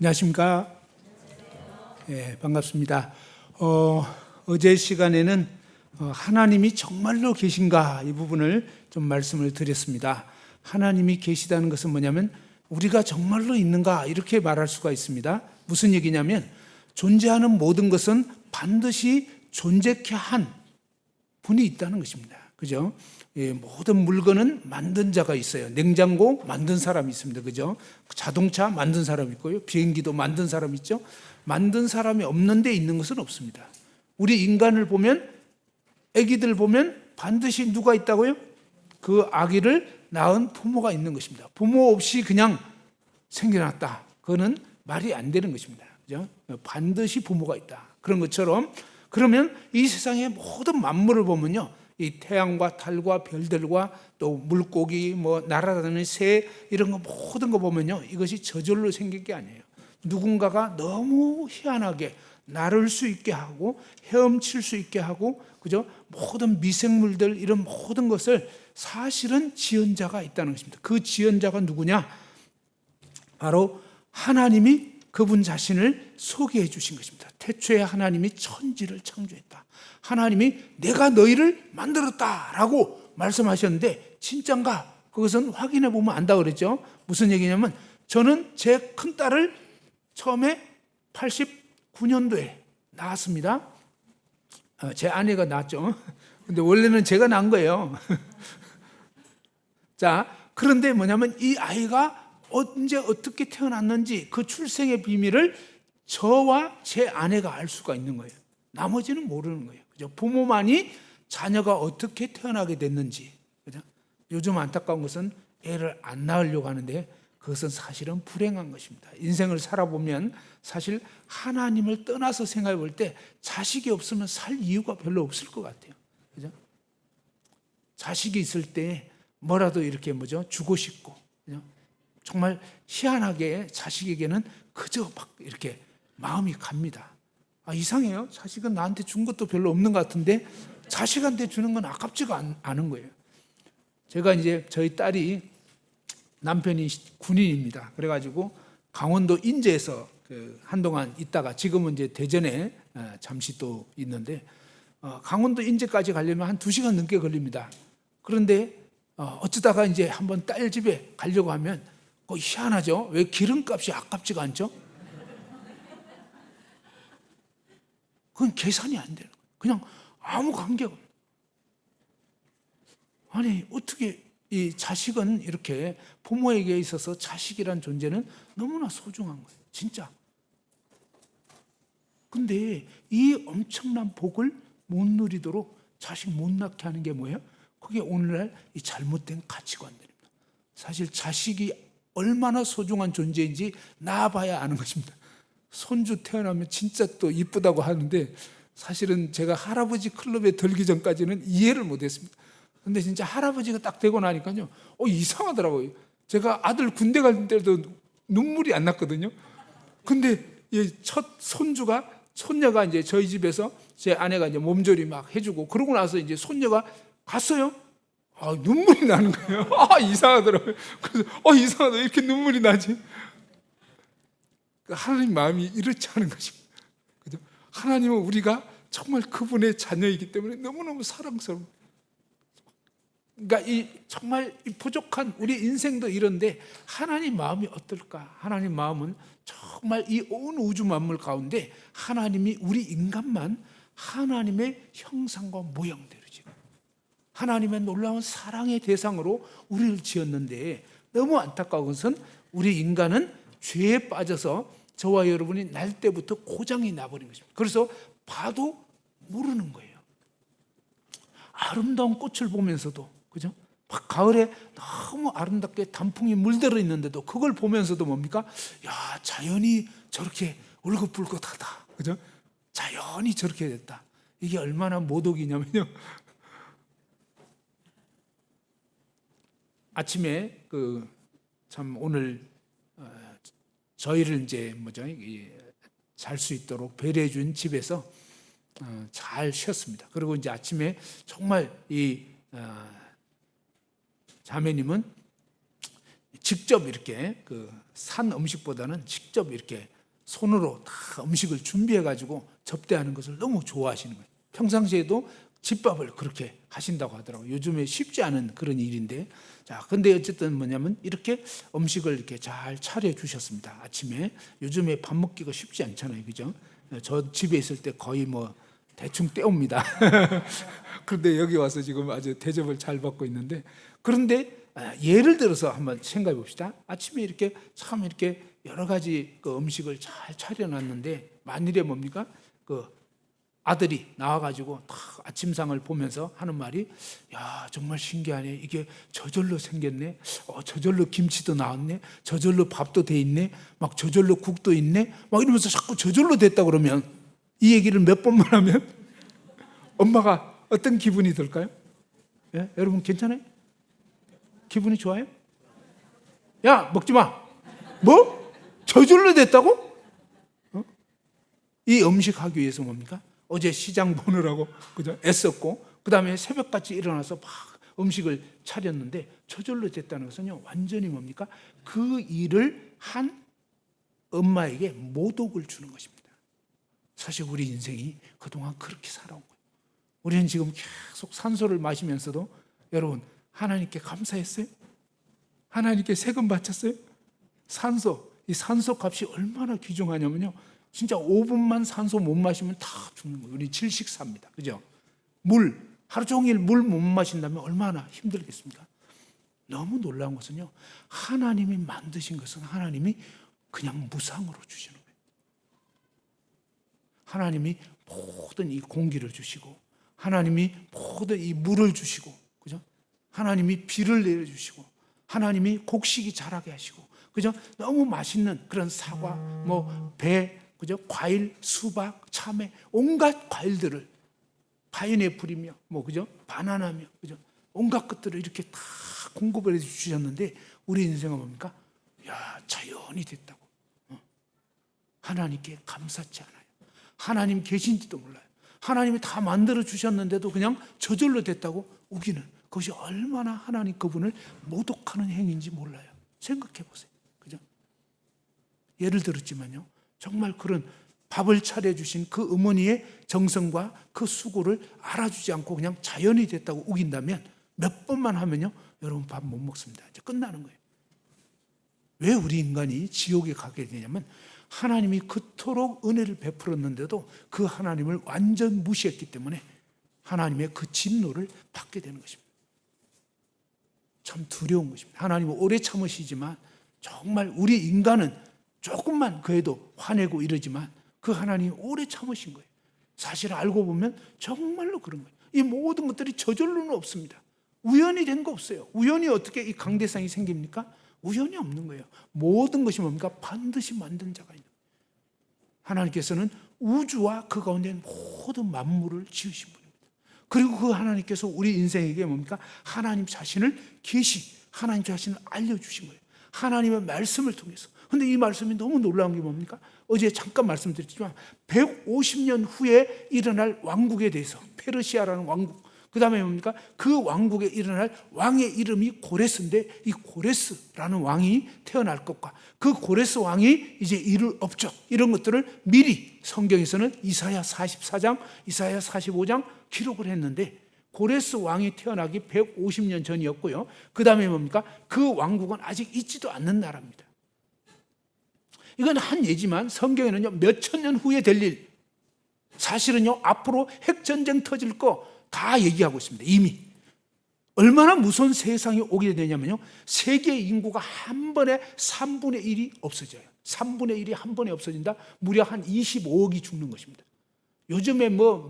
안녕하십니까? 반갑습니다. 어제 시간에는 하나님이 정말로 계신가 이 부분을 좀 말씀을 드렸습니다. 하나님이 계시다는 것은 뭐냐면 우리가 정말로 있는가 이렇게 말할 수가 있습니다. 무슨 얘기냐면 존재하는 모든 것은 반드시 존재케 한 분이 있다는 것입니다. 그죠? 모든 물건은 만든 자가 있어요. 냉장고 만든 사람이 있습니다. 그죠? 자동차 만든 사람이 있고요. 비행기도 만든 사람이 있죠. 만든 사람이 없는 데 있는 것은 없습니다. 우리 인간을 보면, 아기들 보면 반드시 누가 있다고요? 그 아기를 낳은 부모가 있는 것입니다. 부모 없이 그냥 생겨났다. 그거는 말이 안 되는 것입니다. 그죠? 반드시 부모가 있다. 그런 것처럼 그러면 이 세상의 모든 만물을 보면요, 이 태양과 달과 별들과 또 물고기, 날아다니는 새 이런 거 모든 거 보면요, 이것이 저절로 생긴 게 아니에요. 누군가가 너무 희한하게 나를 수 있게 하고 헤엄칠 수 있게 하고, 그죠? 모든 미생물들 이런 모든 것을 사실은 지은 자가 있다는 것입니다. 그 지은 자가 누구냐? 바로 하나님이 그분 자신을 소개해 주신 것입니다. 태초에 하나님이 천지를 창조했다. 하나님이 내가 너희를 만들었다라고 말씀하셨는데 진짠가? 그것은 확인해 보면 안다 그랬죠. 무슨 얘기냐면 저는 제 큰딸을 처음에 89년도에 낳았습니다. 제 아내가 낳았죠. 근데 원래는 제가 낳은 거예요. 자, 그런데 뭐냐면 이 아이가 언제 어떻게 태어났는지 그 출생의 비밀을 저와 제 아내가 알 수가 있는 거예요. 나머지는 모르는 거예요. 그죠? 부모만이 자녀가 어떻게 태어나게 됐는지. 그죠? 요즘 안타까운 것은 애를 안 낳으려고 하는데 그것은 사실은 불행한 것입니다. 인생을 살아보면 사실 하나님을 떠나서 생각해 볼 때 자식이 없으면 살 이유가 별로 없을 것 같아요. 그죠? 자식이 있을 때 뭐라도 이렇게 주고 싶고, 그죠? 정말 희한하게 자식에게는 그저 막 이렇게 마음이 갑니다. 이상해요. 자식은 나한테 준 것도 별로 없는 것 같은데 자식한테 주는 건 아깝지가 않은 거예요. 제가 이제 저희 딸이 남편이 군인입니다. 그래가지고 강원도 인제에서 한동안 있다가 지금은 이제 대전에 잠시 또 있는데 강원도 인제까지 가려면 한 2시간 넘게 걸립니다. 그런데 어쩌다가 이제 한번 딸 집에 가려고 하면 희한하죠? 왜 기름값이 아깝지가 않죠? 그건 계산이 안 되는 거예요. 그냥 아무 관계가 없어요. 아니 어떻게 이 자식은 이렇게 부모에게 있어서 자식이란 존재는 너무나 소중한 거예요. 진짜. 근데 이 엄청난 복을 못 누리도록 자식 못 낳게 하는 게 뭐예요? 그게 오늘날 이 잘못된 가치관들입니다. 사실 자식이 얼마나 소중한 존재인지 낳아봐야 아는 것입니다. 손주 태어나면 진짜 또 이쁘다고 하는데 사실은 제가 할아버지 클럽에 들기 전까지는 이해를 못했습니다. 근데 진짜 할아버지가 딱 되고 나니까요, 이상하더라고요. 제가 아들 군대 갈 때도 눈물이 안 났거든요. 근데 첫 손녀가 이제 저희 집에서 제 아내가 이제 몸조리 막 해주고 그러고 나서 이제 손녀가 갔어요. 눈물이 나는 거예요. 이상하더라고요. 그래서 이상하다. 이렇게 눈물이 나지. 하나님 마음이 이렇지 않은 것입니다. 그죠? 하나님은 우리가 정말 그분의 자녀이기 때문에 너무너무 사랑스러운. 그러니까 정말 이 부족한 우리 인생도 이런데 하나님 마음이 어떨까? 하나님 마음은 정말 이 온 우주 만물 가운데 하나님이 우리 인간만 하나님의 형상과 모양대로 지금 하나님의 놀라운 사랑의 대상으로 우리를 지었는데 너무 안타까운 것은 우리 인간은 죄에 빠져서 저와 여러분이 날 때부터 고장이 나버린 것입니다. 그래서 봐도 모르는 거예요. 아름다운 꽃을 보면서도, 그죠? 막 가을에 너무 아름답게 단풍이 물들어 있는데도 그걸 보면서도 뭡니까? 자연이 저렇게 울긋불긋하다. 그죠? 자연이 저렇게 됐다. 이게 얼마나 모독이냐면요. 아침에 참 오늘 저희를 이제 잘 수 있도록 배려해 준 집에서 잘 쉬었습니다. 그리고 이제 아침에 정말 이 자매님은 직접 이렇게 그 산 음식보다는 직접 이렇게 손으로 다 음식을 준비해 가지고 접대하는 것을 너무 좋아하시는 거예요. 평상시에도 집밥을 그렇게 하신다고 하더라고요. 요즘에 쉽지 않은 그런 일인데, 자, 근데 어쨌든 뭐냐면 이렇게 음식을 이렇게 잘 차려 주셨습니다. 아침에. 요즘에 밥 먹기가 쉽지 않잖아요, 그죠? 저 집에 있을 때 거의 뭐 대충 때웁니다. 그런데 여기 와서 지금 아주 대접을 잘 받고 있는데, 그런데 예를 들어서 한번 생각해 봅시다. 아침에 이렇게 참 이렇게 여러 가지 그 음식을 잘 차려놨는데 만일에 뭡니까? 그 아들이 나와가지고 딱 아침상을 보면서 하는 말이, 야, 정말 신기하네. 이게 저절로 생겼네. 저절로 김치도 나왔네. 저절로 밥도 돼 있네. 막 저절로 국도 있네. 막 이러면서 자꾸 저절로 됐다 그러면, 이 얘기를 몇 번만 하면 엄마가 어떤 기분이 들까요? 예? 여러분 괜찮아요? 기분이 좋아요? 야, 먹지 마. 뭐? 저절로 됐다고? 이 음식 하기 위해서 뭡니까? 어제 시장 보느라고 그죠? 애썼고, 그 다음에 새벽같이 일어나서 막 음식을 차렸는데 저절로 됐다는 것은요, 완전히 뭡니까? 그 일을 한 엄마에게 모독을 주는 것입니다. 사실 우리 인생이 그동안 그렇게 살아온 거예요. 우리는 지금 계속 산소를 마시면서도 여러분 하나님께 감사했어요? 하나님께 세금 바쳤어요? 산소, 이 산소 값이 얼마나 귀중하냐면요, 진짜 5분만 산소 못 마시면 다 죽는 거예요. 우리 질식사입니다. 그죠? 물, 하루 종일 물 못 마신다면 얼마나 힘들겠습니까? 너무 놀라운 것은요, 하나님이 만드신 것은 하나님이 그냥 무상으로 주시는 거예요. 하나님이 모든 이 공기를 주시고, 하나님이 모든 이 물을 주시고, 그죠? 하나님이 비를 내려주시고, 하나님이 곡식이 자라게 하시고, 그죠? 너무 맛있는 그런 사과, 뭐 배, 그죠? 과일, 수박, 참외, 온갖 과일들을, 파인애플이며, 뭐 그죠? 바나나며, 그죠? 온갖 것들을 이렇게 다 공급을 해 주셨는데, 우리 인생은 뭡니까? 야, 자연이 됐다고. 하나님께 감사치 않아요. 하나님 계신지도 몰라요. 하나님이 다 만들어 주셨는데도 그냥 저절로 됐다고 우기는, 그것이 얼마나 하나님 그분을 모독하는 행위인지 몰라요. 생각해 보세요. 그죠? 예를 들었지만요, 정말 그런 밥을 차려주신 그 어머니의 정성과 그 수고를 알아주지 않고 그냥 자연이 됐다고 우긴다면, 몇 번만 하면요, 여러분 밥 못 먹습니다. 이제 끝나는 거예요. 왜 우리 인간이 지옥에 가게 되냐면, 하나님이 그토록 은혜를 베풀었는데도 그 하나님을 완전 무시했기 때문에 하나님의 그 진노를 받게 되는 것입니다. 참 두려운 것입니다. 하나님은 오래 참으시지만 정말 우리 인간은 조금만 그래도 화내고 이러지만 그 하나님이 오래 참으신 거예요. 사실 알고 보면 정말로 그런 거예요. 이 모든 것들이 저절로는 없습니다. 우연이 된 거 없어요. 우연히 어떻게 이 강대상이 생깁니까? 우연이 없는 거예요. 모든 것이 뭡니까? 반드시 만든 자가 있는 거예요. 하나님께서는 우주와 그 가운데 모든 만물을 지으신 분입니다. 그리고 그 하나님께서 우리 인생에게 뭡니까? 하나님 자신을 하나님 자신을 알려주신 거예요. 하나님의 말씀을 통해서. 그런데 이 말씀이 너무 놀라운 게 뭡니까? 어제 잠깐 말씀드렸지만 150년 후에 일어날 왕국에 대해서, 페르시아라는 왕국, 그 다음에 뭡니까? 그 왕국에 일어날 왕의 이름이 고레스인데, 이 고레스라는 왕이 태어날 것과 그 고레스 왕이 이제 이룰 업적, 이런 것들을 미리 성경에서는 이사야 44장, 이사야 45장 기록을 했는데, 고레스 왕이 태어나기 150년 전이었고요. 그 다음에 뭡니까? 그 왕국은 아직 있지도 않는 나라입니다. 이건 한 예지만 성경에는요, 몇천 년 후에 될 일, 사실은요, 앞으로 핵전쟁 터질 거 다 얘기하고 있습니다. 이미. 얼마나 무서운 세상이 오게 되냐면요, 세계 인구가 한 번에 3분의 1이 없어져요. 3분의 1이 한 번에 없어진다? 무려 한 25억이 죽는 것입니다. 요즘에 뭐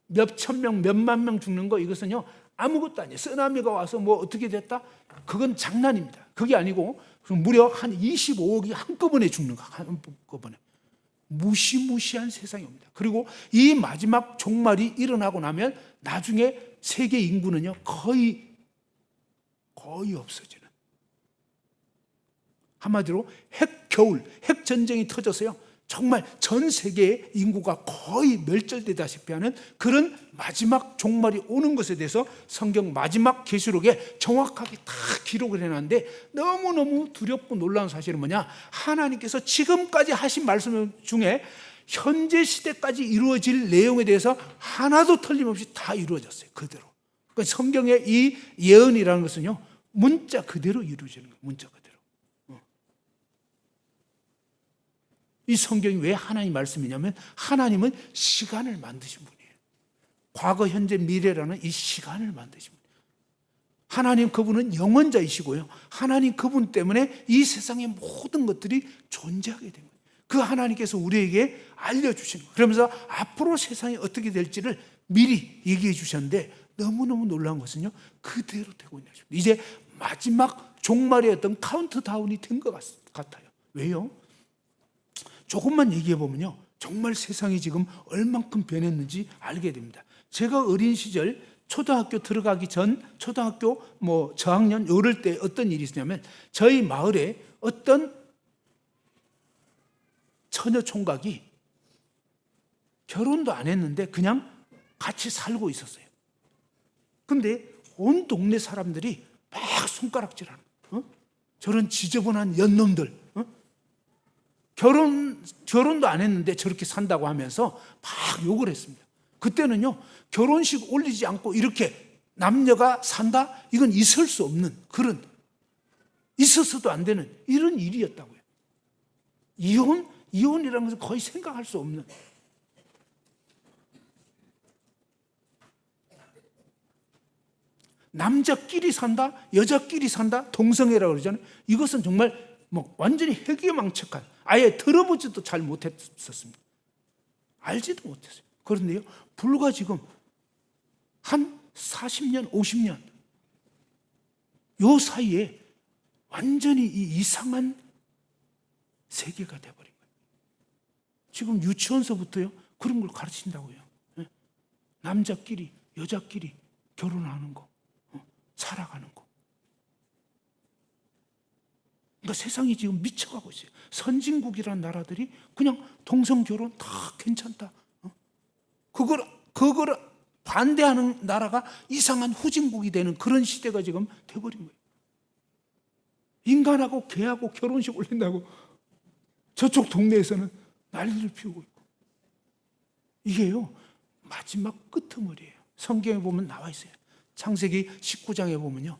몇천 명, 몇만 명 죽는 거, 이것은요 아무것도 아니에요. 쓰나미가 와서 뭐 어떻게 됐다? 그건 장난입니다. 그게 아니고 무려 한 25억이 한꺼번에 죽는 거, 한꺼번에. 무시무시한 세상이 옵니다. 그리고 이 마지막 종말이 일어나고 나면 나중에 세계 인구는요 거의 없어지는, 한마디로 핵전쟁이 터져서요 정말 전 세계의 인구가 거의 멸절되다시피 하는 그런 마지막 종말이 오는 것에 대해서 성경 마지막 계시록에 정확하게 다 기록을 해놨는데, 너무너무 두렵고 놀라운 사실은 뭐냐, 하나님께서 지금까지 하신 말씀 중에 현재 시대까지 이루어질 내용에 대해서 하나도 틀림없이 다 이루어졌어요. 그대로. 그러니까 성경의 이 예언이라는 것은요, 문자 그대로 이루어지는 거예요. 문자 그대로. 이 성경이 왜 하나님 말씀이냐면, 하나님은 시간을 만드신 분이에요. 과거, 현재, 미래라는 이 시간을 만드신 분이에요. 하나님 그분은 영원자이시고요, 하나님 그분 때문에 이 세상의 모든 것들이 존재하게 된 거예요. 그 하나님께서 우리에게 알려주신 거예요. 그러면서 앞으로 세상이 어떻게 될지를 미리 얘기해 주셨는데, 너무너무 놀라운 것은요, 그대로 되고 있는 것입니다. 이제 마지막 종말의 어떤 카운트다운이 된 것 같아요. 왜요? 조금만 얘기해 보면요, 정말 세상이 지금 얼만큼 변했는지 알게 됩니다. 제가 어린 시절 초등학교 들어가기 전, 초등학교 저학년 이럴 때 어떤 일이 있었냐면, 저희 마을에 어떤 처녀 총각이 결혼도 안 했는데 그냥 같이 살고 있었어요. 근데 온 동네 사람들이 막 손가락질하는 거예요. 저런 지저분한 연놈들, 결혼도 안 했는데 저렇게 산다고 하면서 막 욕을 했습니다. 그때는요, 결혼식 올리지 않고 이렇게 남녀가 산다? 이건 있을 수 없는, 그런, 있어서도 안 되는 이런 일이었다고요. 이혼이라는 것은 거의 생각할 수 없는. 남자끼리 산다, 여자끼리 산다, 동성애라고 그러잖아요. 이것은 정말 완전히 해괴망측한, 아예 들어보지도 잘 못했었습니다. 알지도 못했어요. 그런데요, 불과 지금 한 40년, 50년 요 사이에 완전히 이 이상한 세계가 돼버린 거예요. 지금 유치원서부터요, 그런 걸 가르친다고요. 남자끼리, 여자끼리 결혼하는 거, 살아가는 거. 그러니까 세상이 지금 미쳐가고 있어요. 선진국이라는 나라들이 그냥 동성 결혼 다 괜찮다, 그걸 반대하는 나라가 이상한 후진국이 되는 그런 시대가 지금 돼버린 거예요. 인간하고 개하고 결혼식 올린다고 저쪽 동네에서는 난리를 피우고 있고, 이게요 마지막 끄트머리예요. 성경에 보면 나와 있어요. 창세기 19장에 보면요,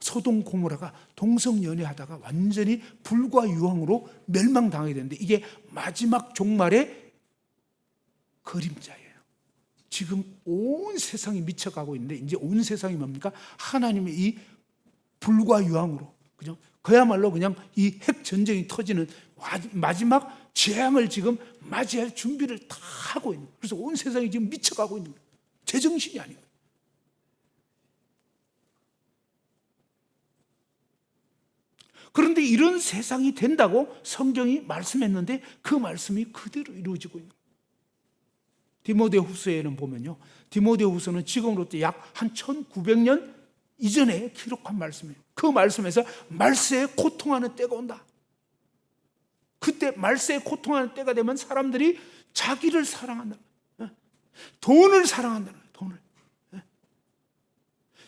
소돔 고모라가 동성 연애하다가 완전히 불과 유황으로 멸망당하게 되는데, 이게 마지막 종말의 그림자예요. 지금 온 세상이 미쳐가고 있는데, 이제 온 세상이 뭡니까? 하나님의 이 불과 유황으로, 그죠? 그야말로 그냥 이 핵 전쟁이 터지는 마지막 재앙을 지금 맞이할 준비를 다 하고 있는 거예요. 그래서 온 세상이 지금 미쳐가고 있는 거예요. 제정신이 아니고. 그런데 이런 세상이 된다고 성경이 말씀했는데, 그 말씀이 그대로 이루어지고 있는 거예요. 디모데후서에는 보면요, 디모데후서는 지금으로부터 약 한 1900년 이전에 기록한 말씀이에요. 그 말씀에서 말세에 고통하는 때가 온다. 그때 말세에 고통하는 때가 되면 사람들이 자기를 사랑한다, 돈을 사랑한다는 거예요. 돈을.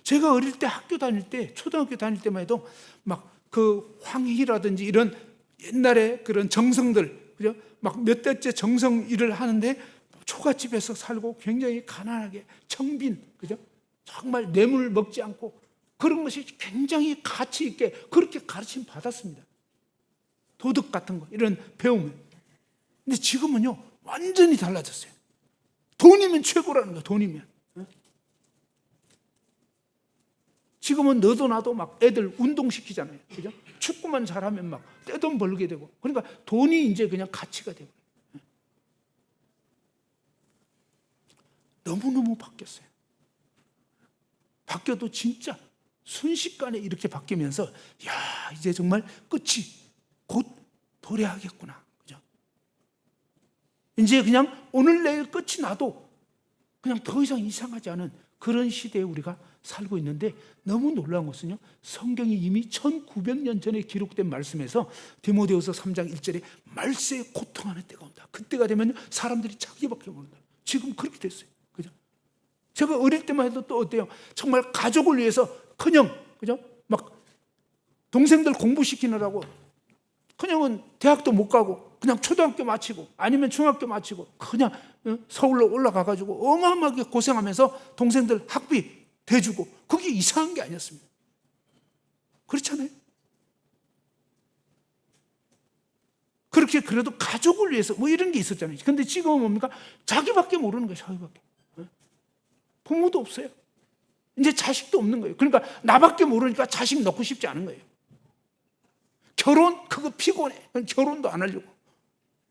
제가 어릴 때 학교 다닐 때, 초등학교 다닐 때만 해도 막 그 황희라든지 이런 옛날에 그런 정성들, 그죠? 막 몇 대째 정성 일을 하는데 초가집에서 살고 굉장히 가난하게 청빈, 그죠? 정말 뇌물 먹지 않고 그런 것이 굉장히 가치 있게 그렇게 가르침 받았습니다. 도덕 같은 거 이런 배우면. 근데 지금은요 완전히 달라졌어요. 돈이면 최고라는 거예요. 돈이면. 지금은 너도 나도 막 애들 운동시키잖아요. 그죠? 축구만 잘하면 막 떼돈 벌게 되고. 그러니까 돈이 이제 그냥 가치가 되고. 너무너무 바뀌었어요. 바뀌어도 진짜 순식간에 이렇게 바뀌면서, 야, 이제 정말 끝이 곧 도래하겠구나. 그죠? 이제 그냥 오늘 내일 끝이 나도 그냥 더 이상 이상하지 않은 그런 시대에 우리가 살고 있는데, 너무 놀라운 것은요, 성경이 이미 1900년 전에 기록된 말씀에서 디모데후서 3장 1절에 말세에 고통하는 때가 온다. 그때가 되면 사람들이 자기밖에 모른다. 지금 그렇게 됐어요. 그죠? 제가 어릴 때만 해도 또 어때요? 정말 가족을 위해서 그냥, 그죠? 막 동생들 공부시키느라고 그냥은 대학도 못 가고 그냥 초등학교 마치고 아니면 중학교 마치고 그냥 서울로 올라가가지고 어마어마하게 고생하면서 동생들 학비 대주고, 그게 이상한 게 아니었습니다. 그렇잖아요. 그렇게 그래도 가족을 위해서 뭐 이런 게 있었잖아요. 근데 지금은 뭡니까? 자기밖에 모르는 거예요. 자기밖에. 부모도 없어요. 이제 자식도 없는 거예요. 그러니까 나밖에 모르니까 자식 넣고 싶지 않은 거예요. 결혼 그거 피곤해. 결혼도 안 하려고.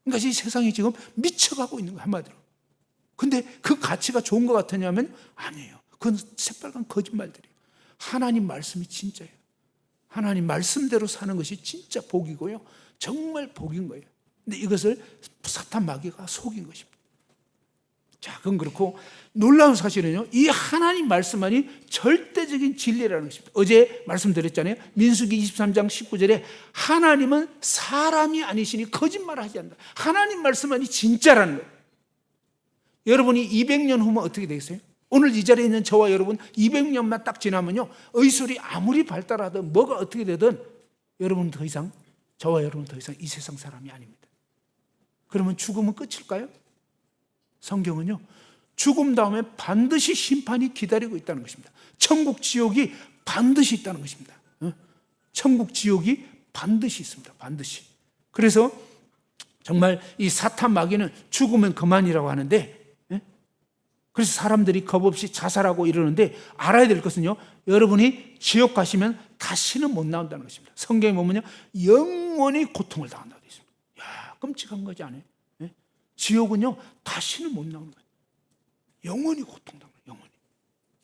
그러니까 이 세상이 지금 미쳐가고 있는 거예요, 한마디로. 근데 그 가치가 좋은 것 같으냐면 아니에요. 그건 새빨간 거짓말들이에요. 하나님 말씀이 진짜예요. 하나님 말씀대로 사는 것이 진짜 복이고요, 정말 복인 거예요. 근데 이것을 사탄 마귀가 속인 것입니다. 자, 그건 그렇고, 놀라운 사실은요, 이 하나님 말씀만이 절대적인 진리라는 것입니다. 어제 말씀드렸잖아요. 민수기 23장 19절에 하나님은 사람이 아니시니 거짓말을 하지 않는다. 하나님 말씀만이 진짜라는 거예요. 여러분이 200년 후면 어떻게 되겠어요? 오늘 이 자리에 있는 저와 여러분 200년만 딱 지나면요, 의술이 아무리 발달하든 뭐가 어떻게 되든 여러분은 더 이상, 저와 여러분은 더 이상 이 세상 사람이 아닙니다. 그러면 죽음은 끝일까요? 성경은요, 죽음 다음에 반드시 심판이 기다리고 있다는 것입니다. 천국 지옥이 반드시 있다는 것입니다. 천국 지옥이 반드시 있습니다. 반드시. 그래서 정말 이 사탄 마귀는 죽으면 그만이라고 하는데, 그래서 사람들이 겁없이 자살하고 이러는데, 알아야 될 것은요, 여러분이 지옥 가시면 다시는 못 나온다는 것입니다. 성경에 보면요, 영원히 고통을 당한다고 되어 있습니다. 야, 끔찍한 거지 않아요? 지옥은요, 다시는 못 나오는 거예요. 영원히 고통당해요. 영원히.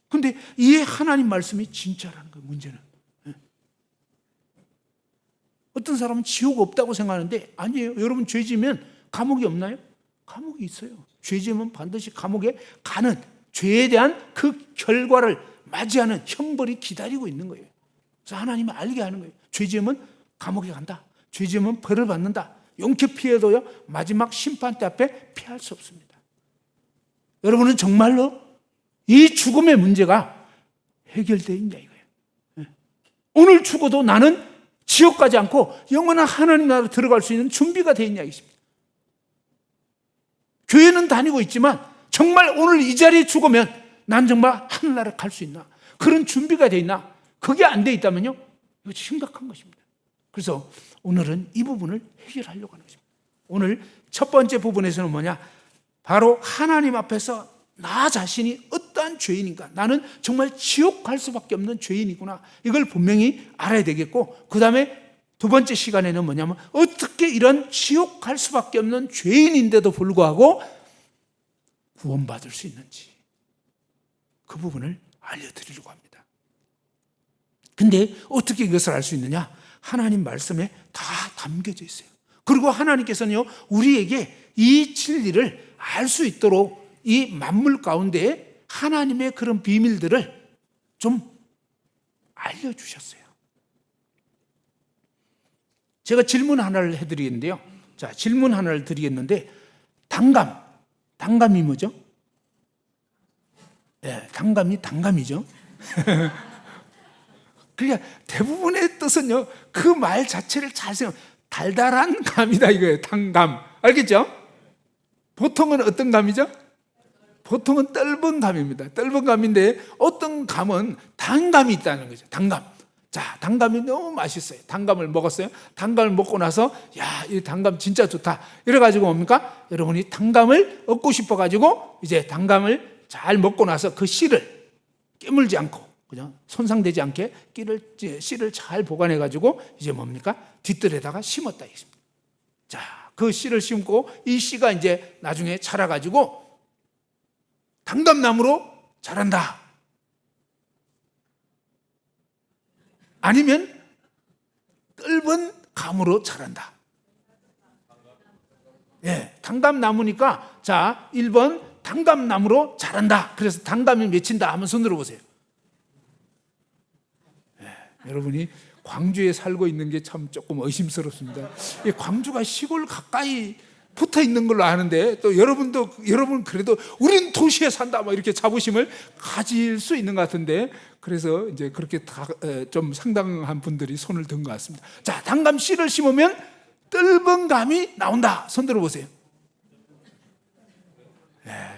근데 이 하나님 말씀이 진짜라는 거예요. 문제는. 어떤 사람은 지옥 없다고 생각하는데 아니에요. 여러분, 죄 지으면 감옥이 없나요? 감옥이 있어요. 죄 지으면 반드시 감옥에 가는, 죄에 대한 그 결과를 맞이하는 형벌이 기다리고 있는 거예요. 그래서 하나님이 알게 하는 거예요. 죄 지으면 감옥에 간다. 죄 지으면 벌을 받는다. 용케 피해도요, 마지막 심판 때 앞에 피할 수 없습니다. 여러분은 정말로 이 죽음의 문제가 해결되어 있냐 이거예요. 오늘 죽어도 나는 지옥 가지 않고 영원한 하나님 나라로 들어갈 수 있는 준비가 되어 있냐 이것입니다. 교회는 다니고 있지만 정말 오늘 이 자리에 죽으면 난 정말 하늘나라에 갈 수 있나? 그런 준비가 되어 있나? 그게 안 되어 있다면요, 이거 심각한 것입니다. 그래서 오늘은 이 부분을 해결하려고 하는 것입니다. 오늘 첫 번째 부분에서는 뭐냐? 바로 하나님 앞에서 나 자신이 어떠한 죄인인가? 나는 정말 지옥 갈 수밖에 없는 죄인이구나. 이걸 분명히 알아야 되겠고, 그 다음에 두 번째 시간에는 뭐냐면 어떻게 이런 지옥 갈 수밖에 없는 죄인인데도 불구하고 구원받을 수 있는지, 그 부분을 알려드리려고 합니다. 근데 어떻게 이것을 알 수 있느냐? 하나님 말씀에 다 담겨져 있어요. 그리고 하나님께서는요, 우리에게 이 진리를 알 수 있도록 이 만물 가운데 하나님의 그런 비밀들을 좀 알려주셨어요. 제가 질문 하나를 해드리겠는데요. 자, 질문 하나를 드리겠는데, 단감이 뭐죠? 네, 단감이죠. 그러니까 대부분의 뜻은요, 그 말 자체를 잘 생각, 달달한 감이다 이거예요. 단감. 알겠죠? 보통은 어떤 감이죠? 보통은 떫은 감입니다. 떫은 감인데 어떤 감은 단감이 있다는 거죠. 단감. 자, 단감이 너무 맛있어요. 단감을 먹었어요. 단감을 먹고 나서 야, 이 단감 진짜 좋다. 이래가지고 뭡니까? 여러분이 단감을 얻고 싶어가지고 이제 단감을 잘 먹고 나서 그 씨를 깨물지 않고, 그냥 손상되지 않게 씨를 잘 보관해가지고 이제 뭡니까? 뒷뜰에다가 심었다 이것입니다. 자, 그 씨를 심고 이 씨가 이제 나중에 자라가지고 단감나무로 자란다. 아니면 떫은 감으로 자란다. 예, 단감나무니까 자, 1번 단감나무로 자란다. 그래서 단감이 맺힌다 하면 손 들어보세요. 여러분이 광주에 살고 있는 게 참 조금 의심스럽습니다. 광주가 시골 가까이 붙어 있는 걸로 아는데, 또 여러분 그래도 우린 도시에 산다 뭐 이렇게 자부심을 가질 수 있는 것 같은데, 그래서 이제 그렇게 좀 상당한 분들이 손을 든 것 같습니다. 자, 단감 씨를 심으면 뜰번 감이 나온다. 손 들어보세요.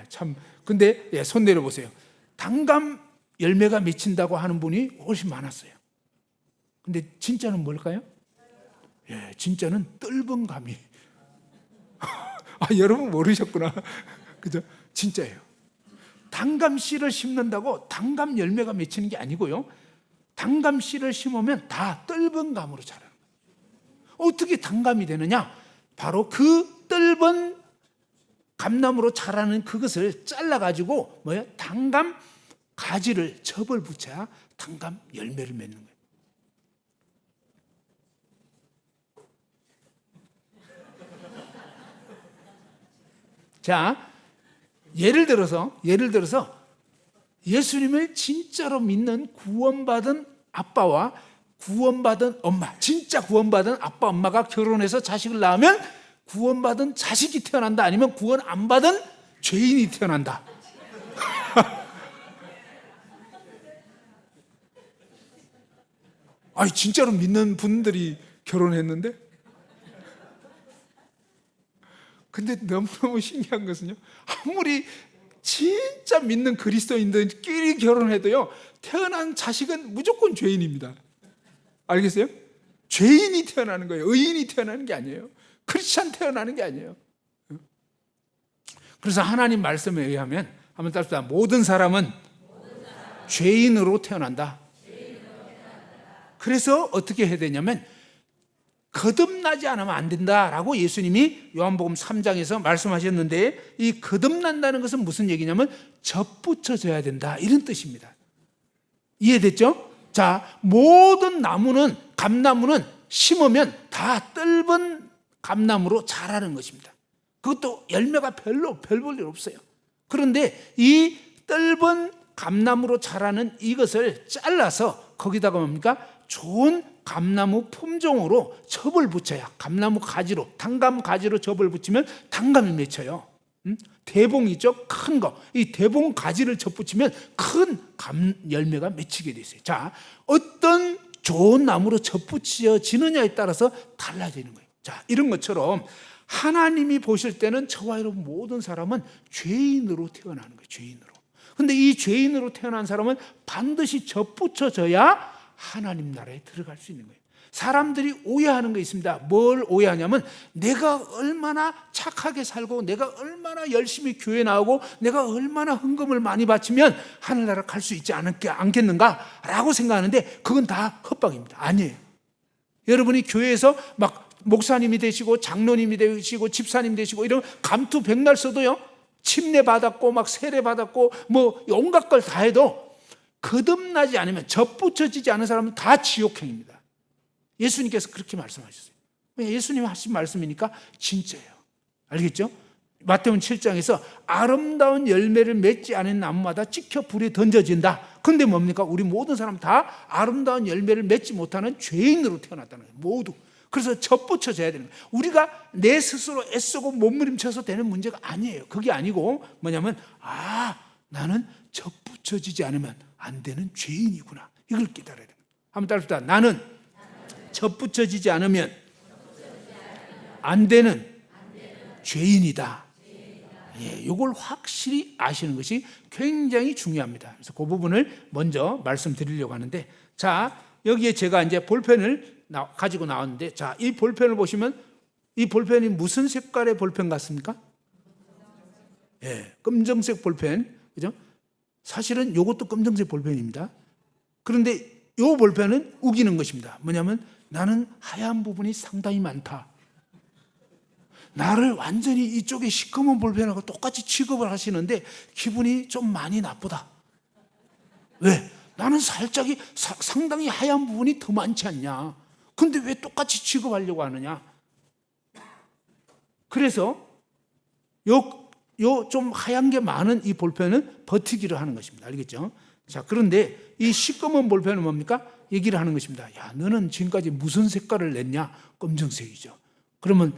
참, 근데 손 내려보세요. 단감 열매가 맺힌다고 하는 분이 훨씬 많았어요. 근데 진짜는 뭘까요? 진짜는 뜰번 감이. 여러분 모르셨구나. 그죠? 진짜예요. 단감 씨를 심는다고 단감 열매가 맺히는 게 아니고요. 단감 씨를 심으면 다 뜰번 감으로 자라는 거예요. 어떻게 단감이 되느냐? 바로 그 뜰번 감나무로 자라는 그것을 잘라가지고 단감 가지를 접을 붙여야 단감 열매를 맺는 거예요. 자, 예를 들어서 예수님을 진짜로 믿는 구원받은 아빠와 구원받은 엄마, 진짜 구원받은 아빠 엄마가 결혼해서 자식을 낳으면 구원받은 자식이 태어난다, 아니면 구원 안 받은 죄인이 태어난다. 진짜로 믿는 분들이 결혼했는데, 근데 너무너무 신기한 것은요, 아무리 진짜 믿는 그리스도인들끼리 결혼해도요, 태어난 자식은 무조건 죄인입니다. 알겠어요? 죄인이 태어나는 거예요. 의인이 태어나는 게 아니에요. 크리스찬 태어나는 게 아니에요. 그래서 하나님 말씀에 의하면, 한번 따릅시다. 모든 사람은 죄인으로 태어난다. 그래서 어떻게 해야 되냐면 거듭나지 않으면 안 된다라고 예수님이 요한복음 3장에서 말씀하셨는데, 이 거듭난다는 것은 무슨 얘기냐면 접붙여져야 된다, 이런 뜻입니다. 이해됐죠? 자, 모든 나무는, 감나무는 심으면 다 뜰번 감나무로 자라는 것입니다. 그것도 열매가 별 볼 일 없어요. 그런데 이 뜰번 감나무로 자라는 이것을 잘라서 거기다가 뭡니까? 좋은 감나무 품종으로 접을 붙여야, 감나무 가지로, 단감 가지로 접을 붙이면 단감이 맺혀요. 대봉 있죠? 큰 거. 이 대봉 가지를 접붙이면 큰 열매가 맺히게 돼 있어요. 자, 어떤 좋은 나무로 접붙여지느냐에 따라서 달라지는 거예요. 자, 이런 것처럼 하나님이 보실 때는 저와 여러분 모든 사람은 죄인으로 태어나는 거예요. 죄인으로. 근데 이 죄인으로 태어난 사람은 반드시 접붙여져야 하나님 나라에 들어갈 수 있는 거예요. 사람들이 오해하는 게 있습니다. 뭘 오해하냐면, 내가 얼마나 착하게 살고, 내가 얼마나 열심히 교회 나오고, 내가 얼마나 헌금을 많이 바치면 하늘나라 갈 수 있지 않겠는가라고 생각하는데, 그건 다 헛박입니다. 아니에요. 여러분이 교회에서 막 목사님이 되시고 장로님이 되시고 집사님 되시고 이런 감투 백날 써도요, 침례 받았고 막 세례 받았고 뭐 온갖 걸 다 해도 거듭나지 않으면, 접붙여지지 않은 사람은 다 지옥행입니다. 예수님께서 그렇게 말씀하셨어요. 예수님이 하신 말씀이니까 진짜예요. 알겠죠? 마태복음 7장에서 아름다운 열매를 맺지 않은 나무마다 찍혀 불에 던져진다. 근데 뭡니까? 우리 모든 사람 다 아름다운 열매를 맺지 못하는 죄인으로 태어났다는 거예요. 모두. 그래서 접붙여져야 되는 거예요. 우리가 내 스스로 애쓰고 몸부림쳐서 되는 문제가 아니에요. 그게 아니고 뭐냐면, 나는 접붙여지지 않으면 안 되는 죄인이구나, 이걸 깨달아야 됩니다. 한번 따라합시다. 나는 접붙여지지 않으면 안 되는 죄인이다. 이걸 확실히 아시는 것이 굉장히 중요합니다. 그래서 그 부분을 먼저 말씀드리려고 하는데, 자, 여기에 제가 이제 볼펜을 가지고 나왔는데, 자, 이 볼펜을 보시면 이 볼펜이 무슨 색깔의 볼펜 같습니까? 검정색 볼펜, 그죠? 사실은 이것도 검정색 볼펜입니다. 그런데 이 볼펜은 우기는 것입니다. 뭐냐면, 나는 하얀 부분이 상당히 많다. 나를 완전히 이쪽에 시커먼 볼펜하고 똑같이 취급을 하시는데 기분이 좀 많이 나쁘다. 왜? 나는 상당히 하얀 부분이 더 많지 않냐? 근데 왜 똑같이 취급하려고 하느냐? 그래서 요 좀 하얀 게 많은 이 볼펜은 버티기를 하는 것입니다. 알겠죠? 자, 그런데 이 시꺼먼 볼펜은 뭡니까? 얘기를 하는 것입니다. 야, 너는 지금까지 무슨 색깔을 냈냐? 검정색이죠. 그러면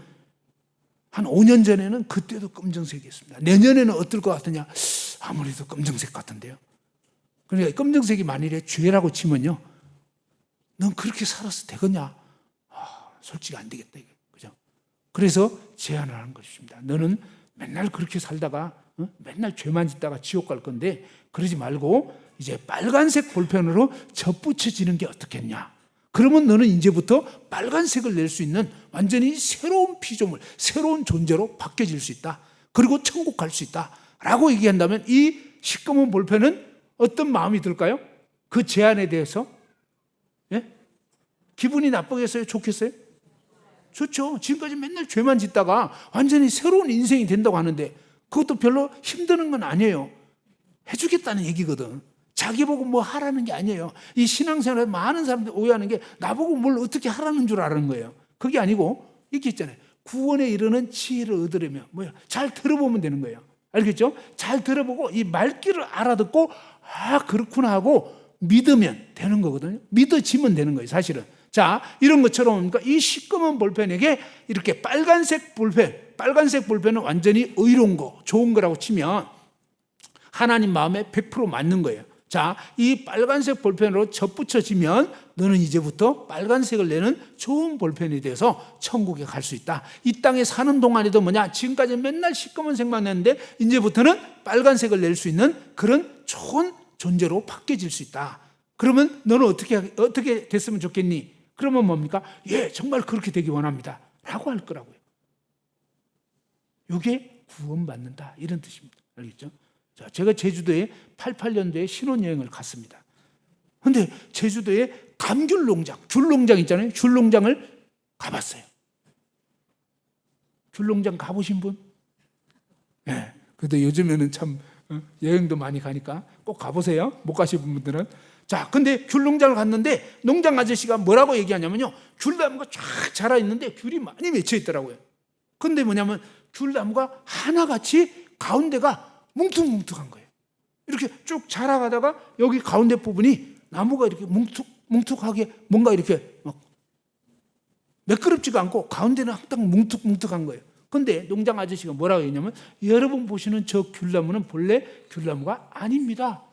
한 5년 전에는 그때도 검정색이었습니다. 내년에는 어떨 것 같으냐? 아무래도 검정색 같은데요. 그러니까 검정색이 만일에 죄라고 치면요, 넌 그렇게 살아서 되겠냐? 솔직히 안 되겠다, 이거. 그죠? 그래서 제안을 하는 것입니다. 너는 맨날 그렇게 살다가 맨날 죄만 짓다가 지옥 갈 건데 그러지 말고 이제 빨간색 볼펜으로 접붙여지는 게 어떻겠냐? 그러면 너는 이제부터 빨간색을 낼 수 있는 완전히 새로운 피조물, 새로운 존재로 바뀌어질 수 있다. 그리고 천국 갈 수 있다. 라고 얘기한다면 이 시꺼먼 볼펜은 어떤 마음이 들까요? 그 제안에 대해서? 예? 기분이 나쁘겠어요? 좋겠어요? 좋죠. 지금까지 맨날 죄만 짓다가 완전히 새로운 인생이 된다고 하는데 그것도 별로 힘드는 건 아니에요. 해주겠다는 얘기거든. 자기 보고 뭐 하라는 게 아니에요. 이 신앙생활에 많은 사람들이 오해하는 게 나보고 뭘 어떻게 하라는 줄 아는 거예요. 그게 아니고 이렇게 있잖아요. 구원에 이르는 지혜를 얻으려면 뭐야? 잘 들어보면 되는 거예요. 알겠죠? 잘 들어보고 이 말귀를 알아듣고 그렇구나 하고 믿으면 되는 거거든요. 믿어지면 되는 거예요, 사실은. 자, 이런 것처럼 그러니까 이 시꺼먼 볼펜에게 이렇게 빨간색 볼펜은 완전히 의로운 거, 좋은 거라고 치면 하나님 마음에 100% 맞는 거예요. 자, 이 빨간색 볼펜으로 접붙여지면 너는 이제부터 빨간색을 내는 좋은 볼펜이 돼서 천국에 갈 수 있다. 이 땅에 사는 동안에도 뭐냐? 지금까지 맨날 시꺼먼색만 냈는데 이제부터는 빨간색을 낼 수 있는 그런 좋은 존재로 바뀌어질 수 있다. 그러면 너는 어떻게 됐으면 좋겠니? 그러면 뭡니까? 예, 정말 그렇게 되기 원합니다. 라고 할 거라고요. 이게 구원받는다. 이런 뜻입니다. 알겠죠? 자, 제가 제주도에 88년도에 신혼여행을 갔습니다. 근데 제주도에 감귤농장, 귤농장 있잖아요. 귤농장을 가봤어요. 귤농장 가보신 분? 네. 그래도 요즘에는 참 여행도 많이 가니까 꼭 가보세요. 못 가신 분들은. 자, 근데 귤농장을 갔는데 농장 아저씨가 뭐라고 얘기하냐면요. 귤나무가 쫙 자라 있는데 귤이 많이 맺혀 있더라고요. 근데 뭐냐면 귤나무가 하나같이 가운데가 뭉툭뭉툭한 거예요. 이렇게 쭉 자라가다가 여기 가운데 부분이 나무가 이렇게 뭉툭하게 뭔가 이렇게 막 매끄럽지가 않고 가운데는 항상 뭉툭뭉툭한 거예요. 근데 농장 아저씨가 뭐라고 했냐면 여러분 보시는 저 귤나무는 본래 귤나무가 아닙니다.